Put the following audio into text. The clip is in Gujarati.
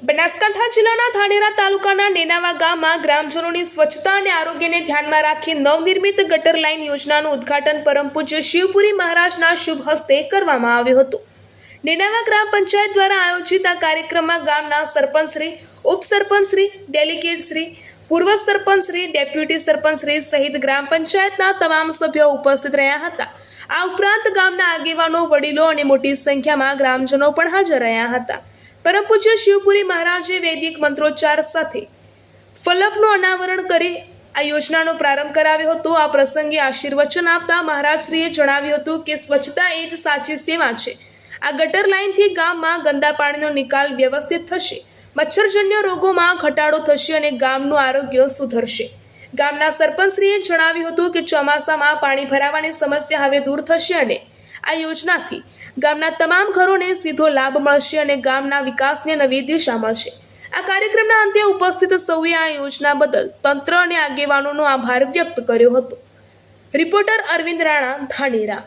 બનાસકાંઠા જિલ્લાના ધાનેરા તાલુકાના નેનાવા ગામમાં ગ્રામજનોની સ્વચ્છતા અને આરોગ્યને ધ્યાનમાં રાખી નવનિર્મિત ગટર લાઇન યોજનાનું ઉદ્ઘાટન પરમ પૂજ્ય શિવપુરી મહારાજના શુભ હસ્તે કરવામાં આવ્યું હતું। નેનાવા ગ્રામ પંચાયત દ્વારા આયોજિત આ કાર્યક્રમમાં ગામના સરપંચશ્રી, ઉપસરપંચશ્રી, ડેલિગેટશ્રી, પૂર્વ સરપંચશ્રી, ડેપ્યુટી સરપંચશ્રી સહિત ગ્રામ પંચાયતના તમામ સભ્યો ઉપસ્થિત રહ્યા હતા। આ ઉપરાંત ગામના આગેવાનો, વડીલો અને મોટી સંખ્યામાં ગ્રામજનો પણ હાજર રહ્યા હતા। પરમ પૂજ્ય શિવપુરી મહારાજે વૈદિક મંત્રોચ્ચાર સાથે ફલકનું અનાવરણ કરી આ યોજનાનો પ્રારંભ કરાવ્યો હતો। આ પ્રસંગે આશીર્વચન આપતા મહારાજશ્રીએ જણાવ્યું હતું કે સ્વચ્છતા એ જ સાચી સેવા છે। આ ગટર લાઇનથી ગામમાં ગંદા પાણીનો નિકાલ વ્યવસ્થિત થશે, મચ્છરજન્ય રોગોમાં ઘટાડો થશે અને ગામનું આરોગ્ય સુધરશે। ગામના સરપંચશ્રીએ જણાવ્યું હતું કે ચોમાસામાં પાણી ભરાવાની સમસ્યા હવે દૂર થશે અને આ યોજનાથી ગામના તમામ ઘરોને સીધો લાભ મળશે અને ગામના વિકાસને નવી દિશા મળશે। આ કાર્યક્રમના અંતે ઉપસ્થિત સૌએ આ યોજના બદલ તંત્ર અને આગેવાનોનો આભાર વ્યક્ત કર્યો હતો। રિપોર્ટર અરવિંદ રાણા, ધાનેરા।